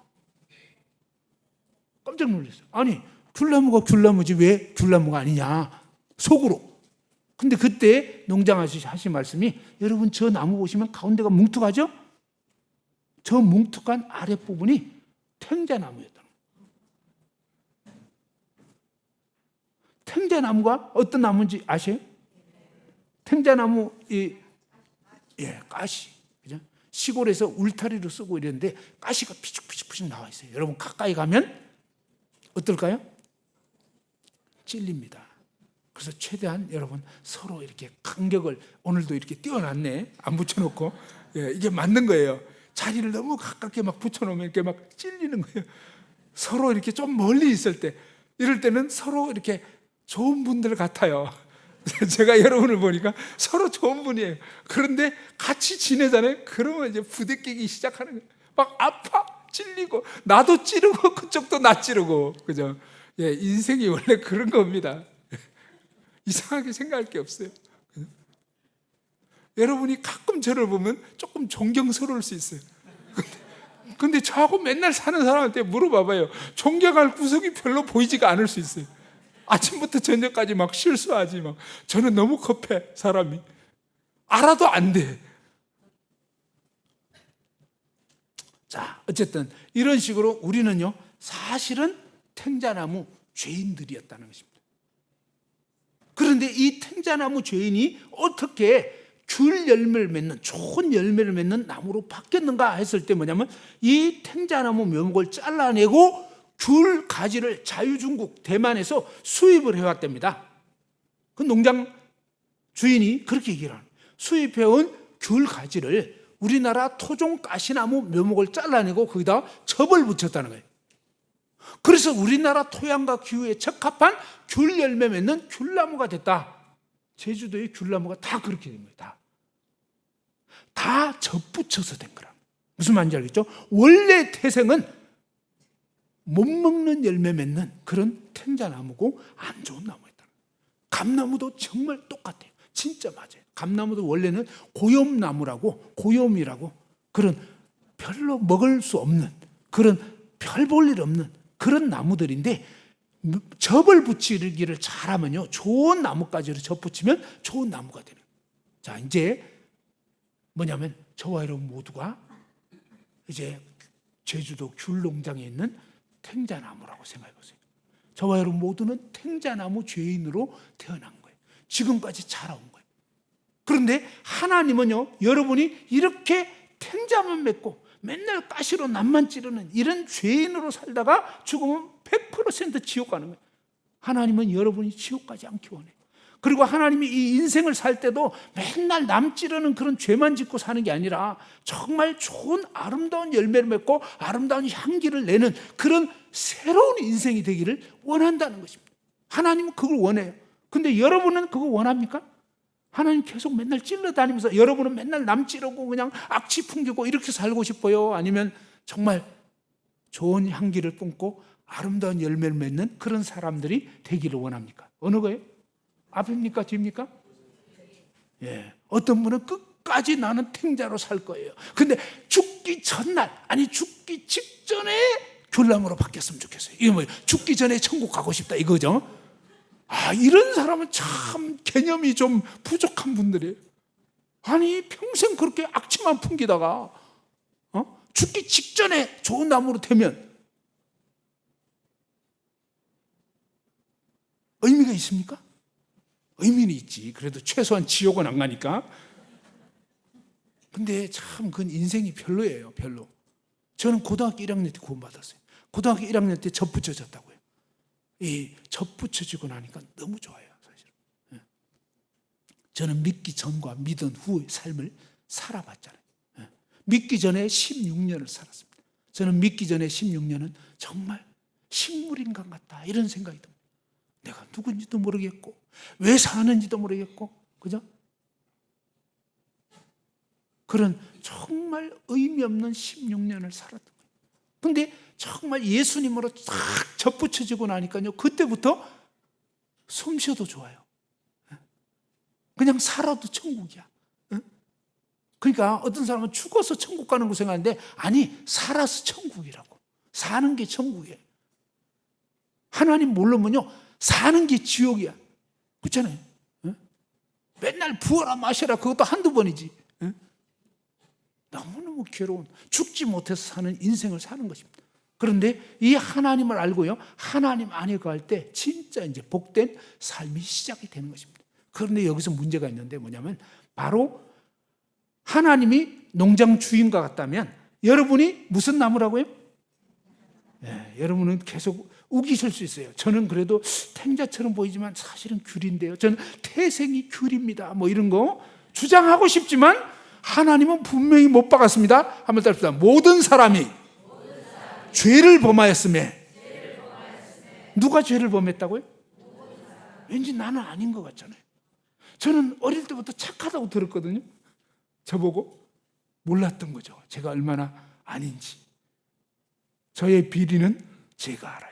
깜짝 놀랐어요. 아니, 귤나무가 귤나무지 왜 귤나무가 아니냐, 속으로. 근데 그때 농장 아저씨 하신 말씀이 여러분 저 나무 보시면 가운데가 뭉툭하죠? 저 뭉툭한 아랫부분이 탱자나무였다는 거예요. 탱자나무가 어떤 나무인지 아세요? 탱자나무 가시. 그죠? 시골에서 울타리로 쓰고 이랬는데 가시가 피죽피죽 나와 있어요. 여러분 가까이 가면 어떨까요? 찔립니다. 그래서 최대한 여러분 서로 이렇게 간격을 오늘도 이렇게 띄워놨네. 안 붙여놓고. 이게 맞는 거예요. 자리를 너무 가깝게 막 붙여놓으면 이렇게 막 찔리는 거예요. 서로 이렇게 좀 멀리 있을 때, 이럴 때는 서로 이렇게 좋은 분들 같아요. 제가 여러분을 보니까 서로 좋은 분이에요. 그런데 같이 지내잖아요. 그러면 이제 부대끼기 시작하는 거예요. 막 아파, 찔리고, 나도 찌르고, 그쪽도 나 찌르고, 그죠? 인생이 원래 그런 겁니다. 이상하게 생각할 게 없어요. 여러분이 가끔 저를 보면 조금 존경스러울 수 있어요. 근데 저하고 맨날 사는 사람한테 물어봐봐요. 존경할 구석이 별로 보이지가 않을 수 있어요. 아침부터 저녁까지 막 실수하지 막. 저는 너무 급해, 사람이. 알아도 안 돼. 자, 어쨌든 이런 식으로 우리는요, 사실은 탱자나무 죄인들이었다는 것입니다. 그런데 이 탱자나무 죄인이 어떻게 귤 열매를 맺는, 좋은 열매를 맺는 나무로 바뀌었는가 했을 때 뭐냐면 이 탱자나무 묘목을 잘라내고 귤 가지를 자유중국 대만에서 수입을 해왔답니다. 그 농장 주인이 그렇게 얘기를 하는 거예요. 수입해온 귤 가지를 우리나라 토종 가시나무 묘목을 잘라내고 거기다 접을 붙였다는 거예요. 그래서 우리나라 토양과 기후에 적합한 귤 열매 맺는 귤나무가 됐다. 제주도의 귤나무가 다 그렇게 된 거예요. 다 접붙여서 된 거라. 무슨 말인지 알겠죠? 원래 태생은 못 먹는 열매 맺는 그런 탱자나무고 안 좋은 나무였다. 감나무도 정말 똑같아요. 진짜 맞아요. 감나무도 원래는 고염나무라고, 고염이라고, 그런 별로 먹을 수 없는, 그런 별 볼 일 없는 그런 나무들인데, 접을 붙이기를 잘하면요, 좋은 나무가지로 접붙이면 좋은 나무가 되는 거예요. 자, 이제 뭐냐면 저와 여러분 모두가 이제 제주도 귤 농장에 있는 탱자나무라고 생각해 보세요. 저와 여러분 모두는 탱자나무 죄인으로 태어난 거예요. 지금까지 자라온 거예요. 그런데 하나님은요, 여러분이 이렇게 탱자만 맺고 맨날 가시로 낯만 찌르는 이런 죄인으로 살다가 죽으면 100% 지옥 가는 거예요. 하나님은 여러분이 지옥 가지 않기 원해요. 그리고 하나님이 이 인생을 살 때도 맨날 남 찌르는 그런 죄만 짓고 사는 게 아니라 정말 좋은 아름다운 열매를 맺고 아름다운 향기를 내는 그런 새로운 인생이 되기를 원한다는 것입니다. 하나님은 그걸 원해요. 근데 여러분은 그거 원합니까? 하나님 계속 맨날 찔러다니면서 여러분은 맨날 남 찌르고 그냥 악취 풍기고 이렇게 살고 싶어요? 아니면 정말 좋은 향기를 뿜고 아름다운 열매를 맺는 그런 사람들이 되기를 원합니까? 어느 거예요? 앞입니까? 뒤입니까? 예. 어떤 분은 끝까지 나는 탱자로 살 거예요. 근데 죽기 전날, 아니 죽기 직전에 귤나무로 바뀌었으면 좋겠어요. 이게 뭐예요? 죽기 전에 천국 가고 싶다 이거죠. 아, 이런 사람은 참 개념이 좀 부족한 분들이에요. 아니 평생 그렇게 악취만 풍기다가 죽기 직전에 좋은 나무로 되면 의미가 있습니까? 의미는 있지. 그래도 최소한 지옥은 안 가니까. 근데 참 그건 인생이 별로예요. 별로. 저는 고등학교 1학년 때 구원받았어요. 고등학교 1학년 때 접붙여졌다고요. 이 접붙여지고 나니까 너무 좋아요. 사실은. 저는 믿기 전과 믿은 후의 삶을 살아봤잖아요. 믿기 전에 16년을 살았습니다. 저는 믿기 전에 16년은 정말 식물인간 같다 이런 생각이 듭니다. 내가 누군지도 모르겠고 왜 사는지도 모르겠고, 그죠? 그런 정말 의미 없는 16년을 살았던 거예요. 근데 정말 예수님으로 딱 접붙여지고 나니까요, 그때부터 숨 쉬어도 좋아요. 그냥 살아도 천국이야. 그러니까 어떤 사람은 죽어서 천국 가는 거 생각하는데, 아니, 살아서 천국이라고. 사는 게 천국이에요. 하나님 모르면요, 사는 게 지옥이야. 그렇잖아요. 맨날 부어라 마셔라 그것도 한두 번이지. 너무너무 괴로운, 죽지 못해서 사는 인생을 사는 것입니다. 그런데 이 하나님을 알고요, 하나님 안에 거할 때 진짜 이제 복된 삶이 시작이 되는 것입니다. 그런데 여기서 문제가 있는데 뭐냐면, 바로 하나님이 농장 주인과 같다면 여러분이 무슨 나무라고요? 네, 여러분은 계속 우기실 수 있어요. 저는 그래도 탱자처럼 보이지만 사실은 귤인데요. 저는 태생이 귤입니다. 뭐 이런 거 주장하고 싶지만 하나님은 분명히 못 박았습니다. 한번 따릅시다. 모든 사람이 죄를 범하였음에. 누가 죄를 범했다고요? 왠지 나는 아닌 것 같잖아요. 저는 어릴 때부터 착하다고 들었거든요. 저보고 몰랐던 거죠. 제가 얼마나 아닌지. 저의 비리는 제가 알아요.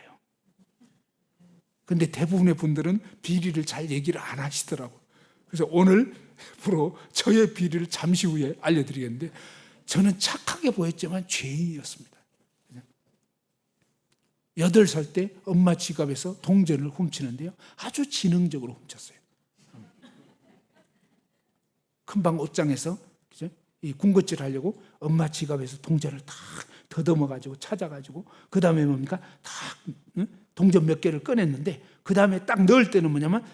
근데 대부분의 분들은 비리를 잘 얘기를 안 하시더라고요. 그래서 오늘 앞으로 저의 비리를 잠시 후에 알려드리겠는데, 저는 착하게 보였지만 죄인이었습니다. 8살 때 엄마 지갑에서 동전을 훔치는데요, 아주 지능적으로 훔쳤어요. 금방 옷장에서 이 군것질 하려고 엄마 지갑에서 동전을 탁 더듬어가지고 찾아가지고, 그 다음에 뭡니까? 탁 동전 몇 개를 꺼냈는데, 그 다음에 딱 넣을 때는 뭐냐면,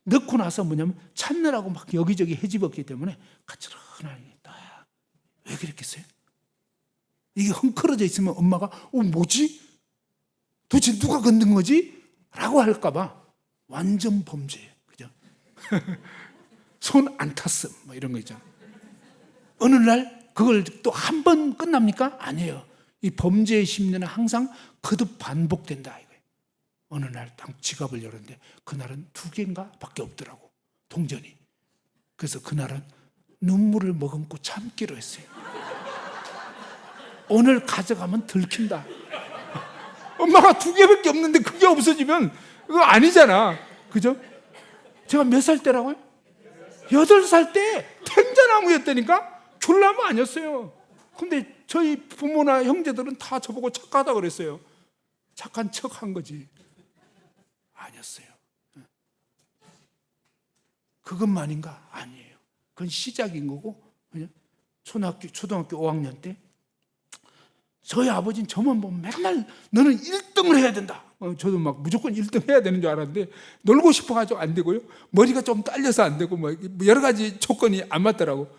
넣고 나서 뭐냐면 찾느라고 막 여기저기 헤집었기 때문에 가츠런하게 딱. 왜 그랬겠어요? 이게 헝클어져 있으면 엄마가 뭐지? 도대체 누가 건든 거지? 라고 할까봐 완전 범죄예요. 그죠? 손 안 탔음 뭐 이런 거 있잖아요. 어느 날 그걸 또 한 번 끝납니까? 아니에요. 이 범죄의 심리는 항상 거듭 반복된다 이거예요. 어느 날 딱 지갑을 열었는데 그날은 2개인가 밖에 없더라고, 동전이. 그래서 그날은 눈물을 머금고 참기로 했어요. 오늘 가져가면 들킨다. 엄마가 2개밖에 없는데 그게 없어지면 그거 아니잖아. 그죠? 제가 몇 살 때라고요? 8살 때 탱자나무였다니까? 귤나무 아니었어요. 근데 저희 부모나 형제들은 다 저보고 착하다 그랬어요. 착한 척 한 거지. 아니었어요. 그것만인가? 아니에요. 그건 시작인 거고, 초등학교 5학년 때 저희 아버지는 저만 보면 맨날 너는 1등을 해야 된다. 저도 막 무조건 1등 해야 되는 줄 알았는데 놀고 싶어가지고 안 되고요. 머리가 좀 딸려서 안 되고 뭐 여러 가지 조건이 안 맞더라고.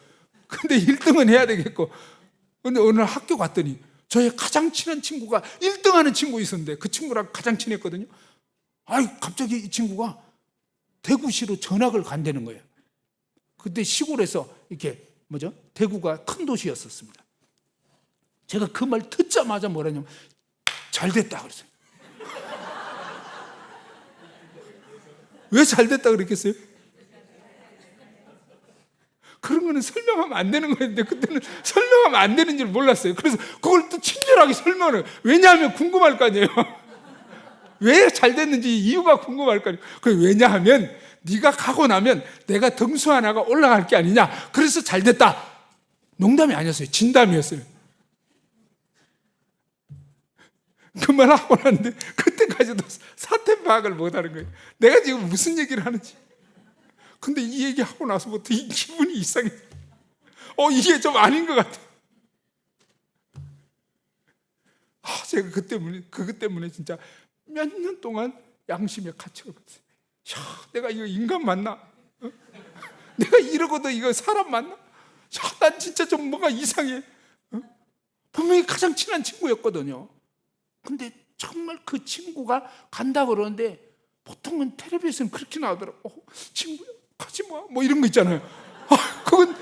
근데 1등은 해야 되겠고. 근데 어느 날 학교 갔더니 저의 가장 친한 친구가 1등 하는 친구 있었는데 그 친구랑 가장 친했거든요. 갑자기 이 친구가 대구시로 전학을 간다는 거예요. 그때 시골에서 이렇게 대구가 큰 도시였었습니다. 제가 그 말 듣자마자 뭐라냐면 잘 됐다 그랬어요. 왜 잘 됐다 그랬겠어요? 그런 거는 설명하면 안 되는 거였는데 그때는 설명하면 안 되는 줄 몰랐어요. 그래서 그걸 또 친절하게 설명을. 왜냐하면 궁금할 거 아니에요. 왜 잘 됐는지 이유가 궁금할 거 아니에요. 왜냐하면 네가 가고 나면 내가 등수 하나가 올라갈 게 아니냐. 그래서 잘 됐다. 농담이 아니었어요. 진담이었어요. 그 말 하고 났는데 그때까지도 사태 파악을 못하는 거예요. 내가 지금 무슨 얘기를 하는지. 근데 이 얘기하고 나서부터 이 기분이 이상해. 이게 좀 아닌 것 같아. 제가 그것 때문에 진짜 몇 년 동안 양심의 가책을 받았어요. 내가 이거 인간 맞나? 내가 이러고도 이거 사람 맞나? 난 진짜 좀 뭐가 이상해. 분명히 가장 친한 친구였거든요. 근데 정말 그 친구가 간다 그러는데 보통은 텔레비에서는 그렇게 나오더라고. 친구야 가지 마. 뭐 이런 거 있잖아요. 그건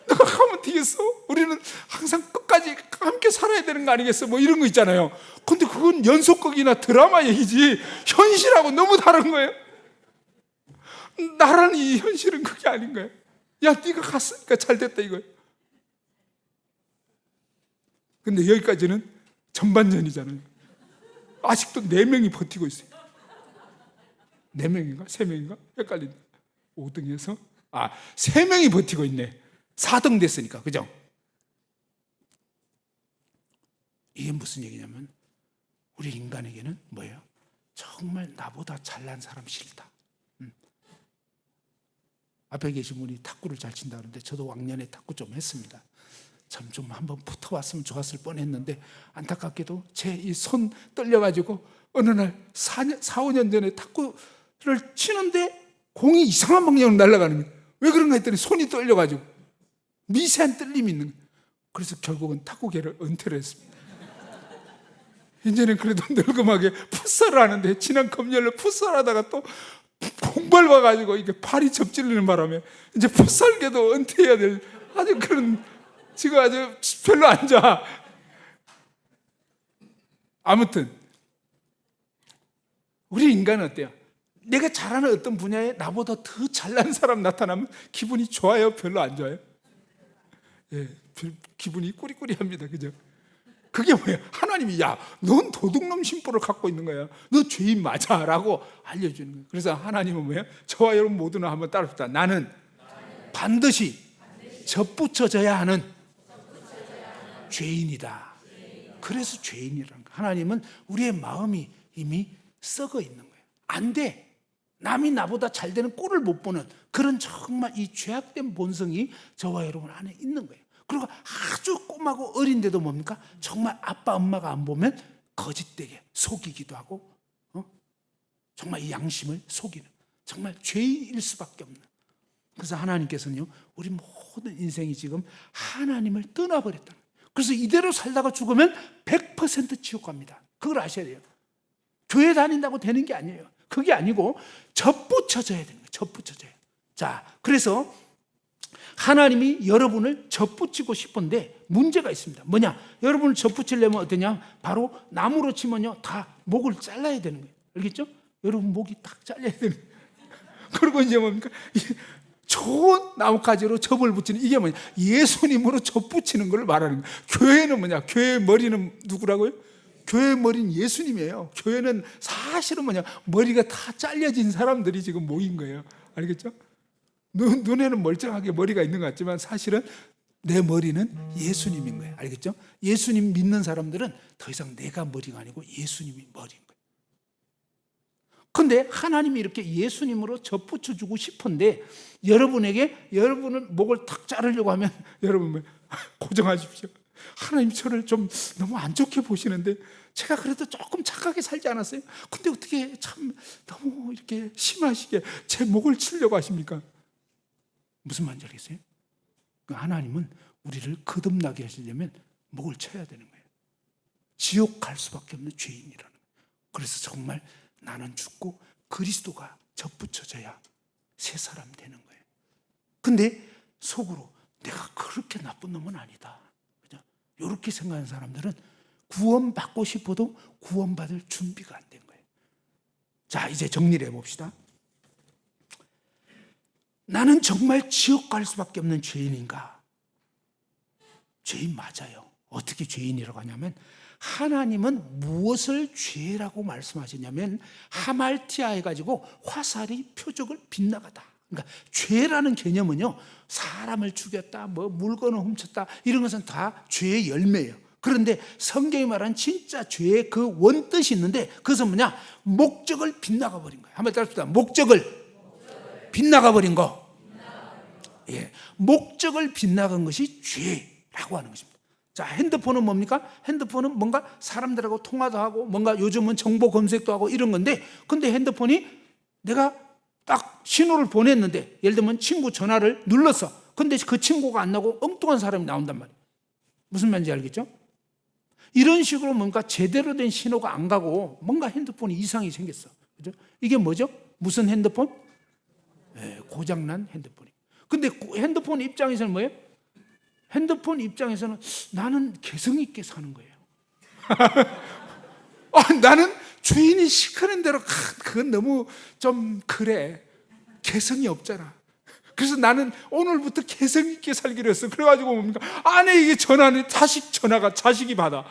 너가 가면 되겠어? 우리는 항상 끝까지 함께 살아야 되는 거 아니겠어? 뭐 이런 거 있잖아요. 근데 그건 연속극이나 드라마 얘기지 현실하고 너무 다른 거예요. 나라는 이 현실은 그게 아닌 거예요. 야, 네가 갔으니까 잘 됐다 이거예요. 근데 여기까지는 전반전이잖아요. 아직도 4명이 버티고 있어요. 4명인가? 3명인가? 헷갈린다. 5등에서 3명이 버티고 있네. 4등 됐으니까. 그죠? 이게 무슨 얘기냐면 우리 인간에게는 뭐예요? 정말 나보다 잘난 사람 싫다. 앞에 계신 분이 탁구를 잘 친다 그러는데 저도 왕년에 탁구 좀 했습니다. 참 좀 한번 붙어왔으면 좋았을 뻔했는데 안타깝게도 제 이 손 떨려가지고 어느 날 4, 5년 전에 탁구를 치는데 공이 이상한 방향으로 날아가는 거예요. 왜 그런가 했더니 손이 떨려가지고 미세한 떨림이 있는 거예요. 그래서 결국은 탁구계를 은퇴를 했습니다. 이제는 그래도 늙음하게 풋살을 하는데 지난 금요일에 풋살하다가 또 공발 와가지고 이게 팔이 접질리는 바람에 이제 풋살계도 은퇴해야 될 아주 그런 지금 아주 별로 안 좋아. 아무튼 우리 인간은 어때요? 내가 잘하는 어떤 분야에 나보다 더 잘난 사람 나타나면 기분이 좋아요? 별로 안 좋아요? 예, 기분이 꾸리꾸리합니다. 그죠? 그게 뭐예요? 하나님이 넌 도둑놈 심보를 갖고 있는 거야. 너 죄인 맞아 라고 알려주는 거예요. 그래서 하나님은 뭐예요? 저와 여러분 모두는 한번 따라합시다. 나는 반드시 접붙여져야 하는 죄인이다. 그래서 죄인이라는 거예요. 하나님은 우리의 마음이 이미 썩어 있는 거예요. 안 돼. 남이 나보다 잘 되는 꼴을 못 보는 그런 정말 이 죄악된 본성이 저와 여러분 안에 있는 거예요. 그리고 아주 꼬마고 어린데도 뭡니까? 정말 아빠 엄마가 안 보면 거짓되게 속이기도 하고 정말 이 양심을 속이는 정말 죄인일 수밖에 없는. 그래서 하나님께서는요 우리 모든 인생이 지금 하나님을 떠나버렸다는 거예요. 그래서 이대로 살다가 죽으면 100% 지옥 갑니다. 그걸 아셔야 돼요. 교회 다닌다고 되는 게 아니에요. 그게 아니고 접붙여져야 되는 거예요. 접붙여져요. 자, 그래서 하나님이 여러분을 접붙이고 싶은데 문제가 있습니다. 뭐냐? 여러분을 접붙이려면 어떠냐? 바로 나무로 치면요 다 목을 잘라야 되는 거예요. 알겠죠? 여러분 목이 딱 잘려야 되는 거예요. 그리고 이제 뭡니까? 좋은 나뭇가지로 접을 붙이는 이게 뭐냐? 예수님으로 접붙이는 걸 말하는 거예요. 교회는 뭐냐? 교회의 머리는 누구라고요? 교회의 머리는 예수님이에요. 교회는 사실은 뭐냐? 머리가 다 잘려진 사람들이 지금 모인 거예요. 알겠죠? 눈에는 멀쩡하게 머리가 있는 것 같지만 사실은 내 머리는 예수님인 거예요. 알겠죠? 예수님 믿는 사람들은 더 이상 내가 머리가 아니고 예수님이 머리인 거예요. 그런데 하나님이 이렇게 예수님으로 접붙여주고 싶은데 여러분을 목을 탁 자르려고 하면 여러분 고정하십시오. 하나님 저를 좀 너무 안 좋게 보시는데 제가 그래도 조금 착하게 살지 않았어요? 근데 어떻게 참 너무 이렇게 심하시게 제 목을 치려고 하십니까? 무슨 말인지 알겠어요? 하나님은 우리를 거듭나게 하시려면 목을 쳐야 되는 거예요. 지옥 갈 수밖에 없는 죄인이라는 거예요. 그래서 정말 나는 죽고 그리스도가 접붙여져야 새 사람 되는 거예요. 근데 속으로 내가 그렇게 나쁜 놈은 아니다, 그죠? 이렇게 생각하는 사람들은 구원받고 싶어도 구원받을 준비가 안 된 거예요. 자, 이제 정리를 해봅시다. 나는 정말 지옥 갈 수밖에 없는 죄인인가? 죄인 맞아요. 어떻게 죄인이라고 하냐면 하나님은 무엇을 죄라고 말씀하시냐면 하말티아 해가지고 화살이 표적을 빗나가다. 그러니까 죄라는 개념은요, 사람을 죽였다, 물건을 훔쳤다, 이런 것은 다 죄의 열매예요. 그런데 성경이 말하는 진짜 죄의 그 원뜻이 있는데 그것은 뭐냐? 목적을 빗나가 버린 거예요. 한번 따라합시다. 목적을 빗나가 버린 거. 예, 목적을 빗나간 것이 죄라고 하는 것입니다. 자, 핸드폰은 뭡니까? 핸드폰은 뭔가 사람들하고 통화도 하고 뭔가 요즘은 정보 검색도 하고 이런 건데, 근데 핸드폰이 내가 딱 신호를 보냈는데 예를 들면 친구 전화를 눌렀어. 근데 그 친구가 안 나오고 엉뚱한 사람이 나온단 말이에요. 무슨 말인지 알겠죠? 이런 식으로 뭔가 제대로 된 신호가 안 가고 뭔가 핸드폰이 이상이 생겼어. 그죠? 이게 뭐죠? 무슨 핸드폰? 네, 고장난 핸드폰이. 근데 핸드폰 입장에서는 뭐예요? 핸드폰 입장에서는 나는 개성 있게 사는 거예요. 나는 주인이 시키는 대로 그건 너무 좀 그래. 개성이 없잖아. 그래서 나는 오늘부터 개성 있게 살기로 했어. 그래가지고 뭡니까? 아내에게 전화는 자식이 받아.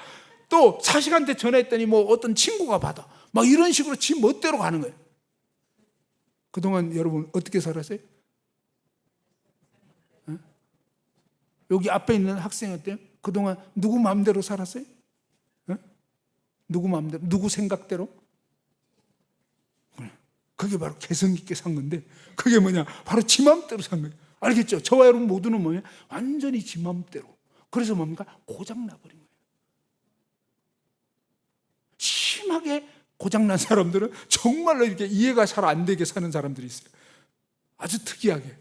또 자식한테 전화했더니 어떤 친구가 받아. 막 이런 식으로 지 멋대로 가는 거예요. 그동안 여러분 어떻게 살았어요? 여기 앞에 있는 학생 어때요? 그동안 누구 마음대로 살았어요? 누구 마음대로? 누구 생각대로? 그게 바로 개성 있게 산 건데, 그게 뭐냐? 바로 지 마음대로 산 거예요. 알겠죠? 저와 여러분 모두는 뭐예요? 완전히 지 마음대로. 그래서 뭡니까? 고장나버린 거예요. 심하게 고장난 사람들은 정말로 이렇게 이해가 잘 안 되게 사는 사람들이 있어요. 아주 특이하게.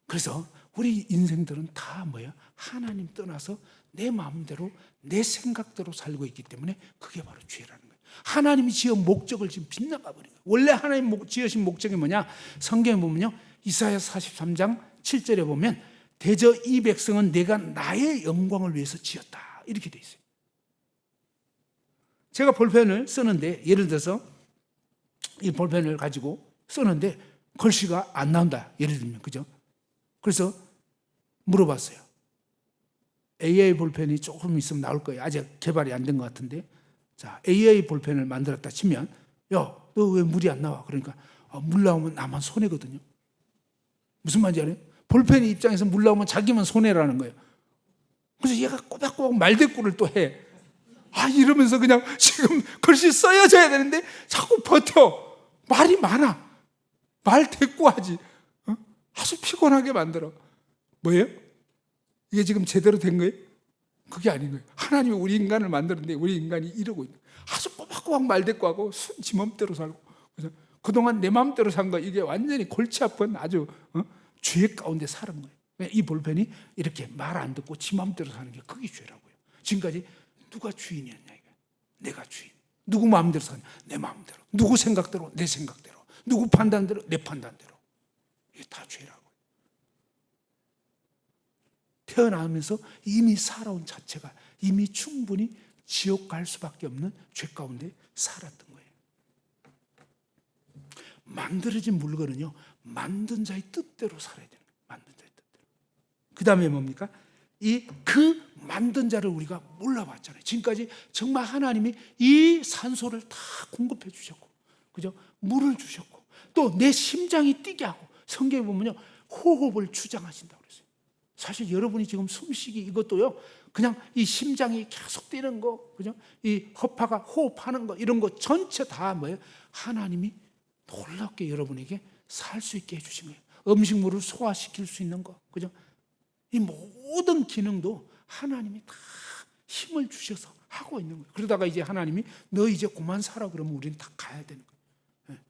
그래서 우리 인생들은 다 뭐야? 하나님 떠나서 내 마음대로 내 생각대로 살고 있기 때문에 그게 바로 죄라는 거예요. 하나님이 지은 목적을 지금 빗나가 버린 거예요. 원래 하나님 지으신 목적이 뭐냐? 성경에 보면요, 이사야 43장 7절에 보면 대저 이 백성은 내가 나의 영광을 위해서 지었다, 이렇게 돼 있어요. 제가 볼펜을 쓰는데 예를 들어서 이 볼펜을 가지고 쓰는데 글씨가 안 나온다, 예를 들면, 그죠? 그래서 물어봤어요. AI 볼펜이 조금 있으면 나올 거예요. 아직 개발이 안 된 것 같은데. 자, AI 볼펜을 만들었다 치면, 야, 너 왜 물이 안 나와? 그러니까 물 나오면 나만 손해거든요. 무슨 말인지 알아요? 볼펜 입장에서 물 나오면 자기만 손해라는 거예요. 그래서 얘가 꼬박꼬박 말대꾸를 또 해. 이러면서 그냥 지금 글씨 써야져야 되는데 자꾸 버텨. 말이 많아. 말 대꾸하지. 아주 피곤하게 만들어. 뭐예요? 이게 지금 제대로 된 거예요? 그게 아닌 거예요. 하나님이 우리 인간을 만들었는데 우리 인간이 이러고 있는 거예요. 아주 꼬박꼬박 말대꾸하고 지 맘대로 살고. 그래서 그동안 내 맘대로 산 거, 이게 완전히 골치 아픈 아주 죄 가운데 사는 거예요. 이 볼펜이 이렇게 말 안 듣고 지 맘대로 사는 게 그게 죄라고요. 지금까지 누가 주인이었냐 이거예요. 내가 주인. 누구 마음대로 사냐? 내 마음대로. 누구 생각대로? 내 생각대로. 누구 판단대로? 내 판단대로. 이게 다 죄라고. 태어나면서 이미 살아온 자체가 이미 충분히 지옥 갈 수밖에 없는 죄 가운데 살았던 거예요. 만들어진 물건은요, 만든 자의 뜻대로 살아야 되는 거예요. 만든 자의 뜻대로. 그 다음에 뭡니까? 그 만든 자를 우리가 몰라봤잖아요. 지금까지 정말 하나님이 이 산소를 다 공급해 주셨고, 그죠? 물을 주셨고, 또 내 심장이 뛰게 하고, 성경에 보면요 호흡을 주장하신다고 그랬어요. 사실 여러분이 지금 숨쉬기 이것도요 그냥 이 심장이 계속 뛰는 거, 그죠? 이 허파가 호흡하는 거, 이런 거 전체 다 뭐예요? 하나님이 놀랍게 여러분에게 살 수 있게 해주신 거예요. 음식물을 소화시킬 수 있는 거, 그죠? 이 모든 기능도 하나님이 다 힘을 주셔서 하고 있는 거예요. 그러다가 이제 하나님이 너 이제 그만 살아 그러면 우리는 다 가야 되는 거예요.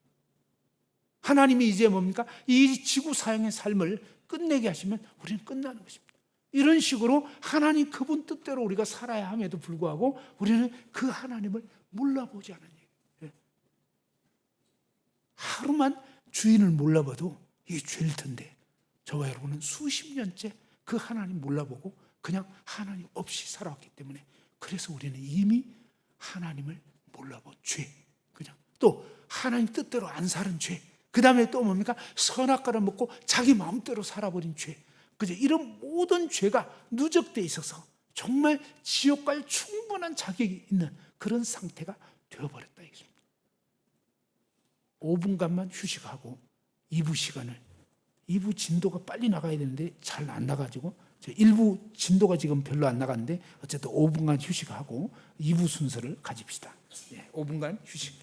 하나님이 이제 뭡니까? 이 지구 사형의 삶을 끝내게 하시면 우리는 끝나는 것입니다. 이런 식으로 하나님 그분 뜻대로 우리가 살아야 함에도 불구하고 우리는 그 하나님을 몰라보지 않은 얘기예요. 하루만 주인을 몰라봐도 이게 죄일 텐데, 저와 여러분은 수십 년째 그 하나님 몰라보고 그냥 하나님 없이 살아왔기 때문에, 그래서 우리는 이미 하나님을 몰라본 죄, 그냥 또 하나님 뜻대로 안 사는 죄, 그 다음에 또 뭡니까? 선악과를 먹고 자기 마음대로 살아버린 죄, 그죠? 이런 모든 죄가 누적되어 있어서 정말 지옥 갈 충분한 자격이 있는 그런 상태가 되어버렸다 이것입니다. 5분간만 휴식하고 2부 진도가 빨리 나가야 되는데 잘 안 나가지고 1부 진도가 지금 별로 안 나갔는데 어쨌든 5분간 휴식하고 2부 순서를 가집시다. 5분간 휴식.